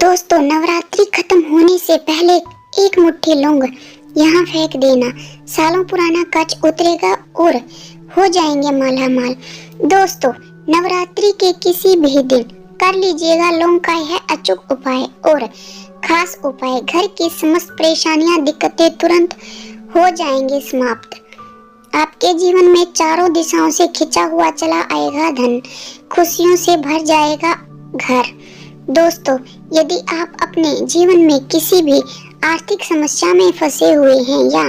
दोस्तों, नवरात्रि खत्म होने से पहले एक मुट्ठी लौंग यहाँ फेंक देना। सालों पुराना कर्ज उतरेगा और हो जाएंगे मालामाल। दोस्तों, नवरात्रि के किसी भी दिन कर लीजिएगा लौंग का यह अचूक उपाय और खास उपाय। घर की समस्त परेशानियां, दिक्कतें तुरंत हो जाएंगे समाप्त। आपके जीवन में चारों दिशाओं से खिंचा हुआ चला आएगा धन, खुशियों से भर जाएगा घर। दोस्तों, यदि आप अपने जीवन में किसी भी आर्थिक समस्या में फंसे हुए हैं या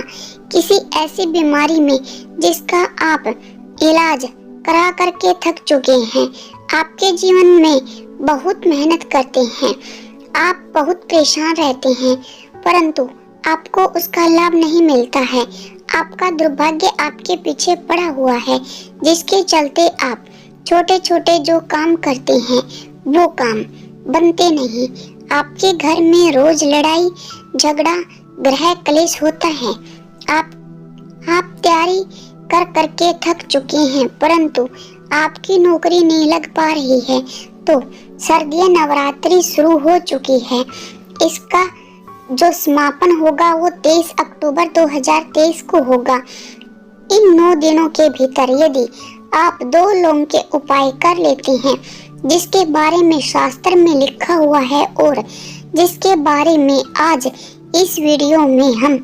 किसी ऐसी बीमारी में जिसका आप इलाज करा करके थक चुके हैं, आपके जीवन में बहुत मेहनत करते हैं, आप बहुत परेशान रहते हैं, परंतु आपको उसका लाभ नहीं मिलता है। आपका दुर्भाग्य आपके पीछे पड़ा हुआ है, जिसके चलते आप छोटे छोटे जो काम करते हैं वो काम बनते नहीं। आपके घर में रोज लड़ाई झगड़ा ग्रह क्लेश होता है। आप तैयारी कर करके थक चुके हैं, परंतु आपकी नौकरी नहीं लग पा रही है। तो सर्दियां नवरात्रि शुरू हो चुकी है। इसका जो समापन होगा वो 23 अक्टूबर 2023 को होगा। इन 9 दिनों के भीतर यदि आप 2 लौंग के उपाय कर लेते हैं, जिसके बारे में शास्त्र में लिखा हुआ है और जिसके बारे में आज इस वीडियो में हम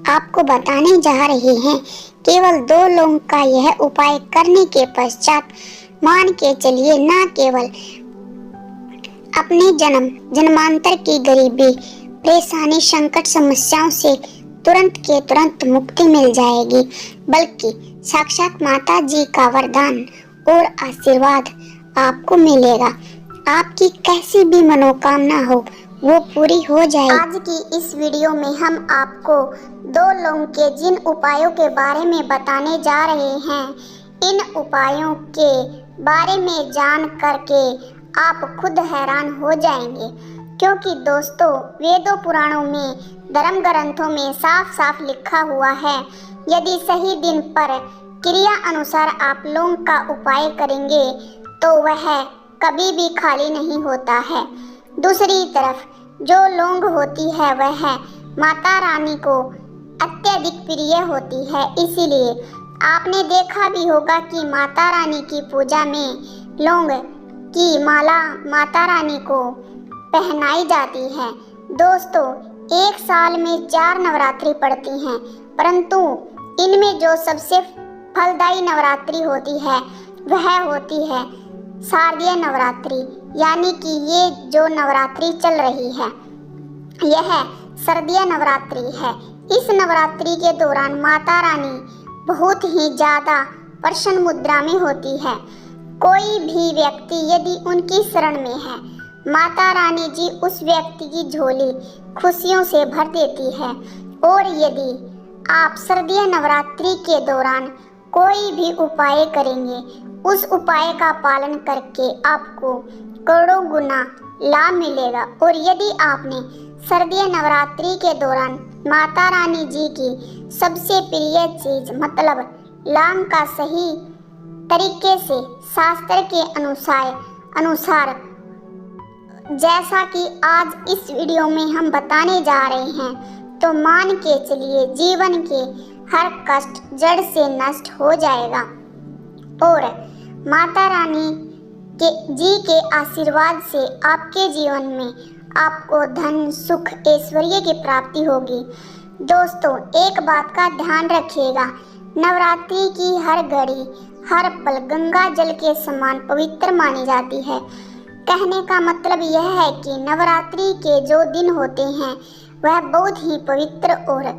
आपको बताने जा रहे हैं, केवल 2 लौंग का यह उपाय करने के पश्चात मान के चलिए न केवल अपने जन्मांतर की गरीबी, परेशानी, संकट, समस्याओं से तुरंत के तुरंत मुक्ति मिल जाएगी, बल्कि साक्षात माता जी का वरदान और आशीर्वाद आपको मिलेगा। आपकी कैसी भी मनोकामना हो वो पूरी हो जाएगी। आज की इस वीडियो में हम आपको 2 लौंग के जिन उपायों के बारे में बताने जा रहे हैं, इन उपायों के बारे में जान करके आप खुद हैरान हो जाएंगे, क्योंकि दोस्तों वेदों पुराणों में, धर्म ग्रंथों में साफ साफ लिखा हुआ है, यदि सही दिन पर क्रिया अनुसार आप लौंग का उपाय करेंगे तो वह कभी भी खाली नहीं होता है। दूसरी तरफ जो लौंग होती है वह माता रानी को अत्यधिक प्रिय होती है, इसीलिए आपने देखा भी होगा कि माता रानी की पूजा में लौंग की माला माता रानी को पहनाई जाती है। दोस्तों, एक साल में 4 नवरात्रि पड़ती हैं, परंतु इनमें जो सबसे फलदायी नवरात्रि होती है वह होती है शारदीय नवरात्रि, यानी कि ये जो नवरात्रि चल रही है यह शारदीय नवरात्रि है। इस नवरात्रि के दौरान माता रानी बहुत ही ज़्यादा प्रसन्न मुद्रा में होती है। कोई भी व्यक्ति यदि उनकी शरण में है, माता रानी जी उस व्यक्ति की झोली खुशियों से भर देती है। और यदि आप शारदीय नवरात्रि के दौरान कोई भी उपाय करेंगे, उस उपाय का पालन करके आपको करोड़ों गुना लाभ मिलेगा। और यदि आपने शारदीय नवरात्रि के दौरान माता रानी जी की सबसे प्रिय चीज मतलब लौंग का सही तरीके से शास्त्र के अनुसार जैसा कि आज इस वीडियो में हम बताने जा रहे हैं, तो मान के चलिए जीवन के हर कष्ट जड़ से नष्ट हो जाएगा और माता रानी जी के आशीर्वाद से आपके जीवन में आपको धन, सुख, ऐश्वर्य की प्राप्ति होगी। दोस्तों, एक बात का ध्यान रखिएगा, नवरात्रि की हर घड़ी हर पल गंगा जल के समान पवित्र मानी जाती है। कहने का मतलब यह है कि नवरात्रि के जो दिन होते हैं वह बहुत ही पवित्र और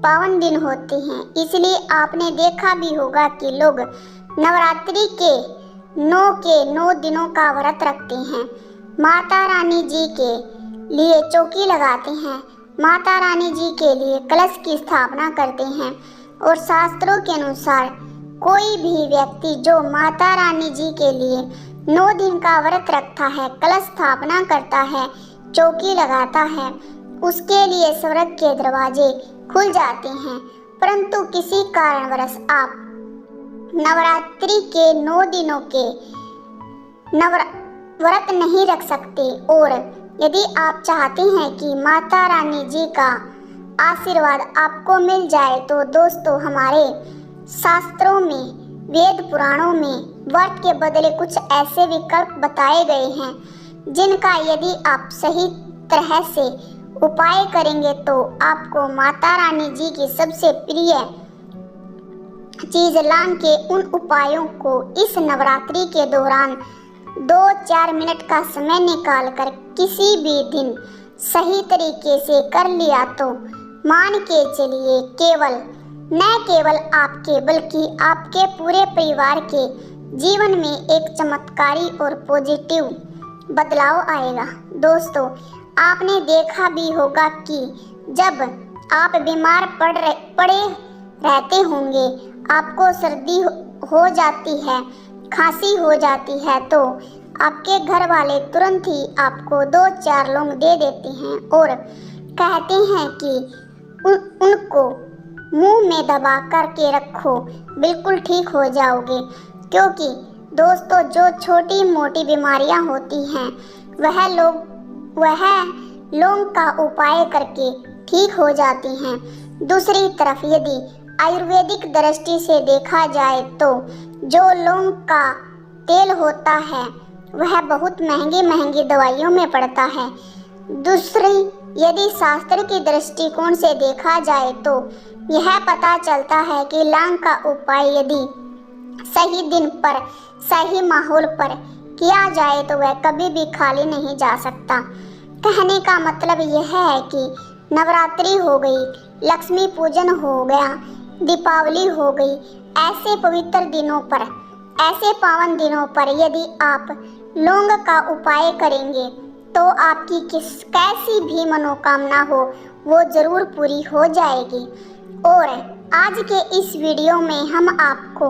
पावन दिन होते हैं। इसलिए आपने देखा भी होगा कि लोग नवरात्रि के 9 दिनों का व्रत रखते हैं, माता रानी जी के लिए चौकी लगाते हैं, माता रानी जी के लिए कलश की स्थापना करते हैं। और शास्त्रों के अनुसार कोई भी व्यक्ति जो माता रानी जी के लिए 9 दिन का व्रत रखता है, कलश स्थापना करता है, चौकी लगाता है, उसके लिए स्वर्ग के दरवाजे खुल जाते हैं। परंतु किसी कारणवश आप नवरात्रि के 9 दिनों के व्रत नहीं रख सकते और यदि आप चाहते हैं कि माता रानी जी का आशीर्वाद आपको मिल जाए तो दोस्तों हमारे शास्त्रों में, वेद पुराणों में व्रत के बदले कुछ ऐसे विकल्प बताए गए हैं जिनका यदि आप सही तरह से उपाय करेंगे तो आपको माता रानी जी की सबसे प्रिय चीज लान के उन उपायों को इस नवरात्रि के दौरान 2-4 मिनट का समय निकालकर किसी भी दिन सही तरीके से कर लिया तो मान के चलिए न केवल आपके बल्कि आपके पूरे परिवार के जीवन में एक चमत्कारी और पॉजिटिव बदलाव आएगा। दोस्तों आपने देखा भी होगा कि जब आप बीमार पड़े रहते होंगे, आपको सर्दी हो जाती है, खांसी हो जाती है तो आपके घर वाले तुरंत ही आपको 2-4 लौंग दे देते हैं और कहते हैं कि उनको मुंह में दबा करके रखो, बिल्कुल ठीक हो जाओगे। क्योंकि दोस्तों जो छोटी मोटी बीमारियां होती हैं वह लौंग का उपाय करके ठीक हो जाती हैं। दूसरी तरफ यदि आयुर्वेदिक दृष्टि से देखा जाए तो जो लौंग का तेल होता है वह बहुत महंगी दवाइयों में पड़ता है। दूसरी यदि शास्त्र की दृष्टिकोण से देखा जाए तो यह पता चलता है कि लौंग का उपाय यदि सही दिन पर सही माहौल पर किया जाए तो वह कभी भी खाली नहीं जा सकता। कहने का मतलब यह है कि नवरात्रि हो गई, लक्ष्मी पूजन हो गया, दीपावली हो गई, ऐसे पवित्र दिनों पर, ऐसे पावन दिनों पर यदि आप लौंग का उपाय करेंगे तो आपकी कैसी भी मनोकामना हो वो जरूर पूरी हो जाएगी। और आज के इस वीडियो में हम आपको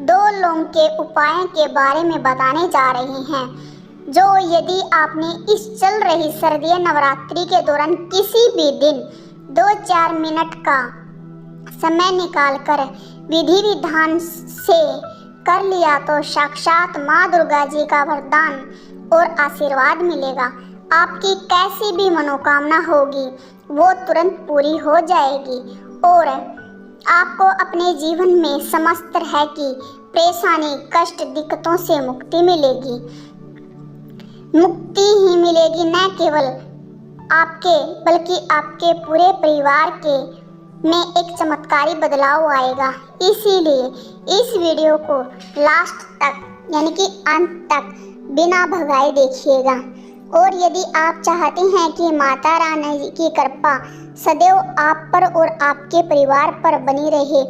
2 लौंग के उपायों के बारे में बताने जा रहे हैं जो यदि आपने इस चल रही सर्दी नवरात्रि के दौरान किसी भी दिन 2-4 मिनट का समय निकालकर विधि विधान से कर लिया तो साक्षात माँ दुर्गा जी का वरदान और आशीर्वाद मिलेगा। आपकी कैसी भी मनोकामना होगी वो तुरंत पूरी हो जाएगी और आपको अपने जीवन में समस्त तरह की परेशानी, कष्ट, दिक्कतों से मुक्ति मिलेगी। मुक्ति ही मिलेगी न केवल आपके बल्कि आपके पूरे परिवार के में एक चमत्कारी बदलाव आएगा। इसीलिए इस वीडियो को लास्ट तक यानी कि अंत तक बिना भगाए देखिएगा। और यदि आप चाहते हैं कि माता रानी की कृपा सदैव आप पर और आपके परिवार पर बनी रहे,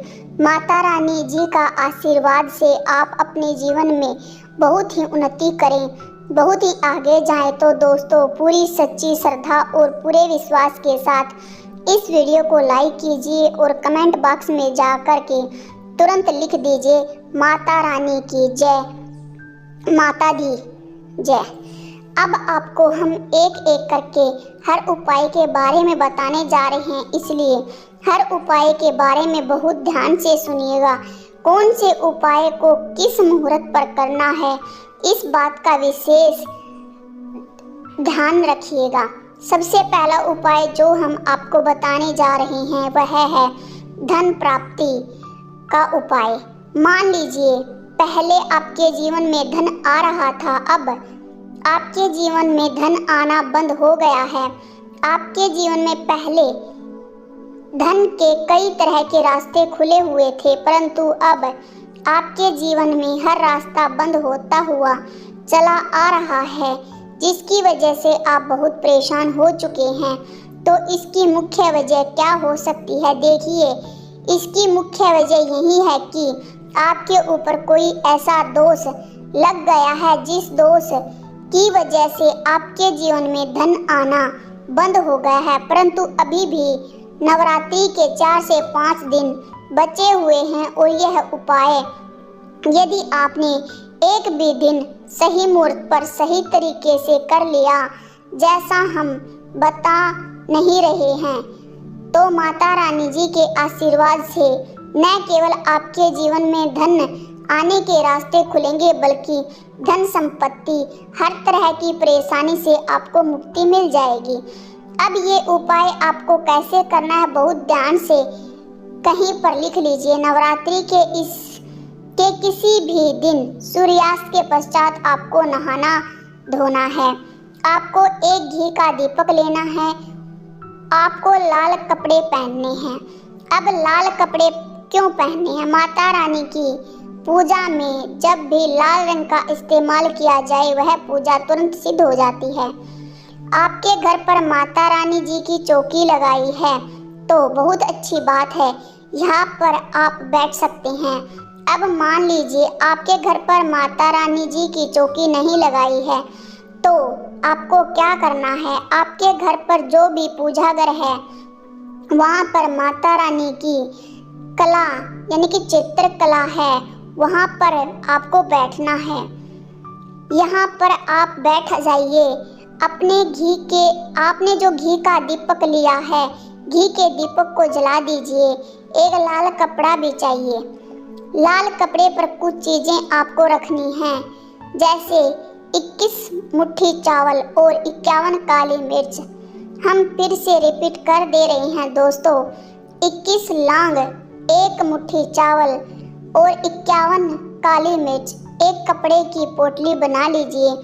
माता रानी जी का आशीर्वाद से आप अपने जीवन में बहुत ही उन्नति करें, बहुत ही आगे जाएं, तो दोस्तों पूरी सच्ची श्रद्धा और पूरे विश्वास के साथ इस वीडियो को लाइक कीजिए और कमेंट बॉक्स में जा कर के तुरंत लिख दीजिए माता रानी की जय, माता दी जय। अब आपको हम एक एक करके हर उपाय के बारे में बताने जा रहे हैं, इसलिए हर उपाय के बारे में बहुत ध्यान से सुनिएगा। कौन से उपाय को किस मुहूर्त पर करना है इस बात का विशेष ध्यान रखिएगा। सबसे पहला उपाय जो हम आपको बताने जा रहे हैं वह है धन प्राप्ति का उपाय। मान लीजिए पहले आपके जीवन में धन आ रहा था, अब आपके जीवन में धन आना बंद हो गया है। आपके जीवन में पहले धन के कई तरह के रास्ते खुले हुए थे, परंतु अब आपके जीवन में हर रास्ता बंद होता हुआ चला आ रहा है, जिसकी वजह से आप बहुत परेशान हो चुके हैं। तो इसकी मुख्य वजह क्या हो सकती है? देखिए, इसकी मुख्य वजह यही है कि आपके ऊपर कोई ऐसा दोष लग गया है जिस दोष की वजह से आपके जीवन में धन आना बंद हो गया है। परंतु अभी भी नवरात्रि के 4 से 5 दिन बचे हुए हैं और यह उपाय यदि आपने एक भी दिन सही मुहूर्त पर सही तरीके से कर लिया, जैसा हम बता नहीं रहे हैं, तो माता रानी जी के आशीर्वाद से न केवल आपके जीवन में धन आने के रास्ते खुलेंगे, बल्कि धन संपत्ति हर तरह की परेशानी से आपको मुक्ति मिल जाएगी। अब ये उपाय आपको कैसे करना है बहुत ध्यान से कहीं पर लिख लीजिए। नवरात्रि के किसी भी दिन सूर्यास्त के पश्चात आपको नहाना धोना है। आपको एक घी का दीपक लेना है। आपको लाल कपड़े पहनने हैं। अब लाल कपड़े क्यों पहनने हैं? माता रानी की पूजा में जब भी लाल रंग का इस्तेमाल किया जाए वह पूजा तुरंत सिद्ध हो जाती है। आपके घर पर माता रानी जी की चौकी लगाई है तो बहुत अच्छी बात है, यहाँ पर आप बैठ सकते हैं। अब मान लीजिए आपके घर पर माता रानी जी की चौकी नहीं लगाई है तो आपको क्या करना है? आपके घर पर जो भी पूजा घर है वहाँ पर माता रानी की कला यानी कि चित्रकला है, वहाँ पर आपको बैठना है। यहाँ पर आप बैठ जाइए। आपने जो घी का दीपक लिया है, घी के दीपक को जला दीजिए। एक लाल कपड़ा बिछाइए। लाल कपड़े पर कुछ चीजें आपको रखनी हैं, जैसे 21 मुट्ठी चावल और 51 काली मिर्च। हम फिर से रिपीट कर दे रहे हैं दोस्तों, 21 लौंग, 1 मुट्ठी चावल और 51 काली मिर्च। एक कपड़े की पोटली बना लीजिए।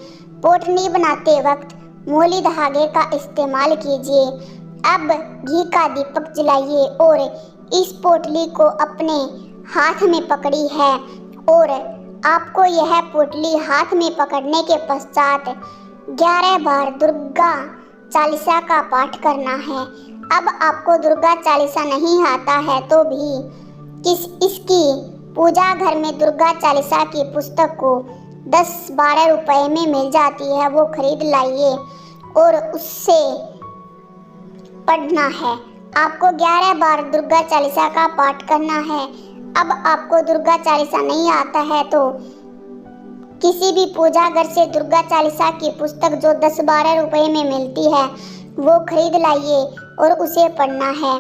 पोटली बनाते वक्त मोली धागे का इस्तेमाल कीजिए। अब घी का दीपक जलाइए और इस पोटली को अपने हाथ में पकड़ी है और आपको यह पोटली हाथ में पकड़ने के पश्चात 11 बार दुर्गा चालीसा का पाठ करना है। अब आपको दुर्गा चालीसा नहीं आता है तो भी इसकी पूजा घर में दुर्गा चालीसा की पुस्तक को 10-12 रुपए में मिल जाती है, वो खरीद लाइए और उससे पढ़ना है। आपको 11 बार दुर्गा चालीसा का पाठ करना है। अब आपको दुर्गा चालीसा नहीं आता है तो किसी भी पूजा घर से दुर्गा चालीसा की पुस्तक जो 10-12 रुपए में मिलती है वो खरीद लाइए और उसे पढ़ना है।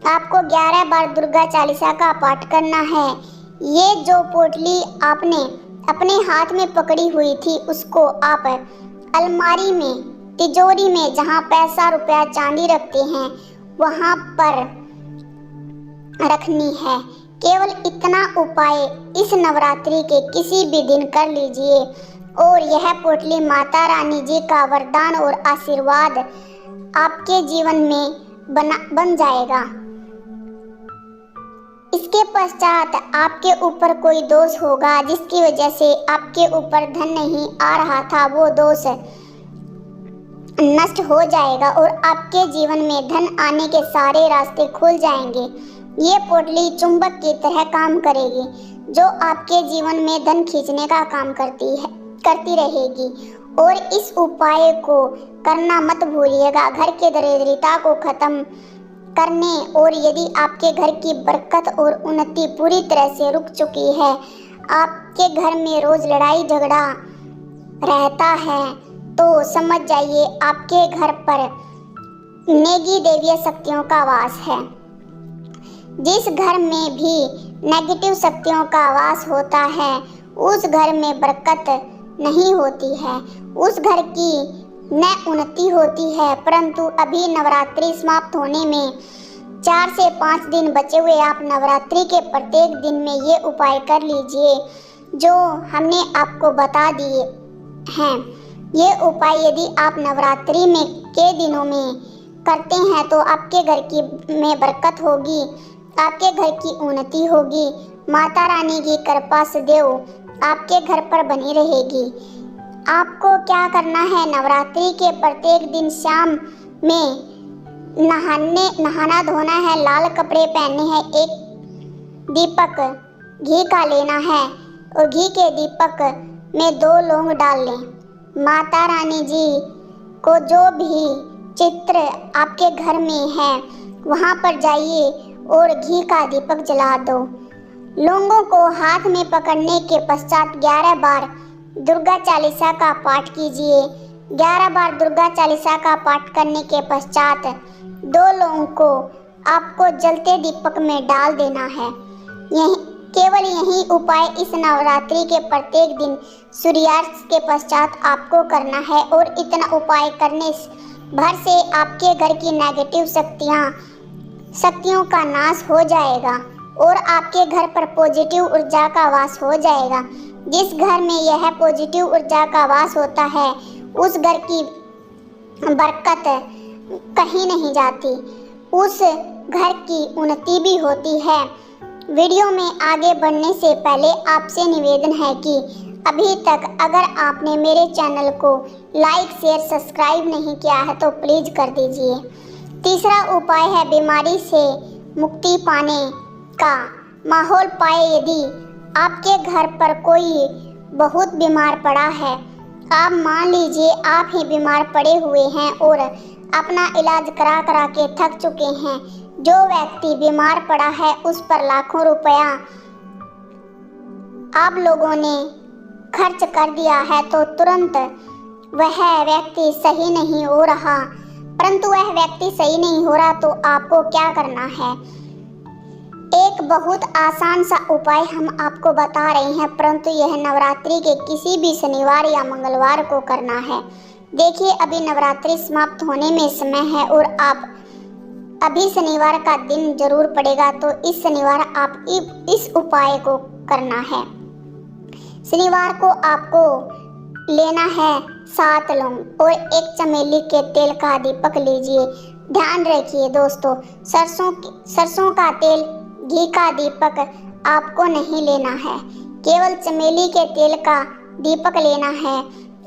आपको 11 बार दुर्गा चालीसा का पाठ करना है। ये जो पोटली आपने अपने हाथ में पकड़ी हुई थी उसको आप अलमारी में, तिजोरी में, जहाँ पैसा रुपया चांदी रखते हैं वहाँ पर रखनी है। केवल इतना उपाय इस नवरात्रि के किसी भी दिन कर लीजिए और यह पोटली माता रानी जी का वरदान और आशीर्वाद आपके जीवन में बन जाएगा। इसके पश्चात आपके ऊपर कोई दोष होगा जिसकी वजह से आपके ऊपर धन नहीं आ रहा था, वो दोष नष्ट हो जाएगा और आपके जीवन में धन आने के सारे रास्ते खुल जाएंगे। ये पोटली चुंबक की तरह काम करेगी जो आपके जीवन में धन खींचने का काम करती रहेगी। और इस उपाय को करना मत भूलिएगा, घर के दरिद्रता को खत्म करने। और यदि आपके घर की बरकत और उन्नति पूरी तरह से रुक चुकी है, आपके घर में रोज लड़ाई झगड़ा रहता है, तो समझ जाइए आपके घर पर नेगी देवीय शक्तियों का वास है। जिस घर में भी नेगेटिव शक्तियों का वास होता है उस घर में बरकत नहीं होती है, उस घर की न उन्नति होती है। परंतु अभी नवरात्रि समाप्त होने में 4 से 5 दिन बचे हुए आप नवरात्रि के प्रत्येक दिन में ये उपाय कर लीजिए जो हमने आपको बता दिए हैं। ये उपाय यदि आप नवरात्रि के दिनों में करते हैं तो आपके घर में बरकत होगी, आपके घर की उन्नति होगी, माता रानी की कृपा सदैव आपके घर पर बनी रहेगी। आपको क्या करना है? नवरात्रि के प्रत्येक दिन शाम में नहाना धोना है, लाल कपड़े पहनने हैं, एक दीपक घी का लेना है और घी के दीपक में 2 लौंग डाल लें। माता रानी जी को जो भी चित्र आपके घर में है वहाँ पर जाइए और घी का दीपक जला दो। लौंगों को हाथ में पकड़ने के पश्चात 11 बार दुर्गा चालीसा का पाठ कीजिए। 11 बार दुर्गा चालीसा का पाठ करने के पश्चात 2 लौंग को आपको जलते दीपक में डाल देना है। केवल यही उपाय इस नवरात्रि के प्रत्येक दिन सूर्यास्त के पश्चात आपको करना है और इतना उपाय करने भर से आपके घर की नेगेटिव शक्तियों का नाश हो जाएगा और आपके घर पर पॉजिटिव ऊर्जा का वास हो जाएगा। जिस घर में यह पॉजिटिव ऊर्जा का वास होता है उस घर की बरकत कहीं नहीं जाती, उस घर की उन्नति भी होती है। वीडियो में आगे बढ़ने से पहले आपसे निवेदन है कि अभी तक अगर आपने मेरे चैनल को लाइक शेयर सब्सक्राइब नहीं किया है तो प्लीज़ कर दीजिए। तीसरा उपाय है बीमारी से मुक्ति पाने का माहौल पाए। यदि आपके घर पर कोई बहुत बीमार पड़ा है, आप मान लीजिए आप ही बीमार पड़े हुए हैं और अपना इलाज करा के थक चुके हैं, जो व्यक्ति बीमार पड़ा है उस पर लाखों रुपया आप लोगों ने खर्च कर दिया है तो तुरंत वह व्यक्ति सही नहीं हो रहा, परंतु वह व्यक्ति सही नहीं हो रहा तो आपको क्या करना है। एक बहुत आसान सा उपाय हम आपको बता रहे हैं, परंतु यह नवरात्रि के किसी भी शनिवार या मंगलवार को करना है। देखिए अभी नवरात्रि समाप्त होने में समय है और आप अभी शनिवार का दिन जरूर पड़ेगा, तो इस शनिवार आप इस उपाय को करना है। शनिवार को आपको लेना है 7 लौंग और 1 चमेली के तेल का दीपक लीजिए। ध्यान रखिए दोस्तों, सरसों का तेल घी का दीपक आपको नहीं लेना है, केवल चमेली के तेल का दीपक लेना है।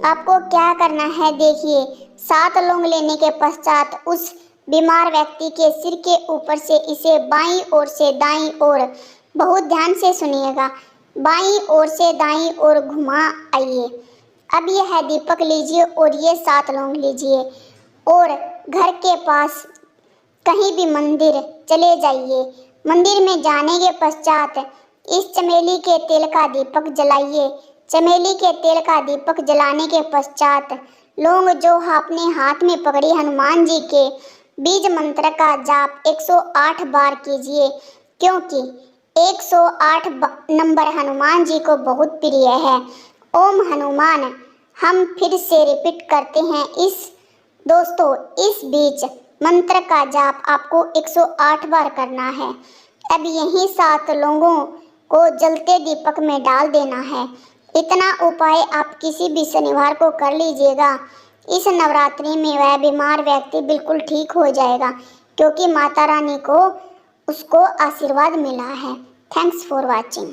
आपको क्या करना है, देखिए 7 लौंग लेने के पश्चात उस बीमार व्यक्ति के सिर के ऊपर से इसे बाईं ओर से दाईं ओर, बहुत ध्यान से सुनिएगा, बाईं ओर से दाईं ओर घुमा आइए। अब यह दीपक लीजिए और ये 7 लौंग लीजिए और घर के पास कहीं भी मंदिर चले जाइए। मंदिर में जाने के पश्चात इस चमेली के तेल का दीपक जलाइए। चमेली के तेल का दीपक जलाने के पश्चात लौंग जो आपने हाथ में पकड़ी हनुमान जी के बीज मंत्र का जाप 108 बार कीजिए, क्योंकि 108 नंबर हनुमान जी को बहुत प्रिय है। ओम हनुमान, हम फिर से रिपीट करते हैं दोस्तों इस बीच मंत्र का जाप आपको 108 बार करना है। अब यही 7 लोगों को जलते दीपक में डाल देना है। इतना उपाय आप किसी भी शनिवार को कर लीजिएगा। इस नवरात्रि में वह बीमार व्यक्ति बिल्कुल ठीक हो जाएगा, क्योंकि माता रानी को उसको आशीर्वाद मिला है। Thanks for watching.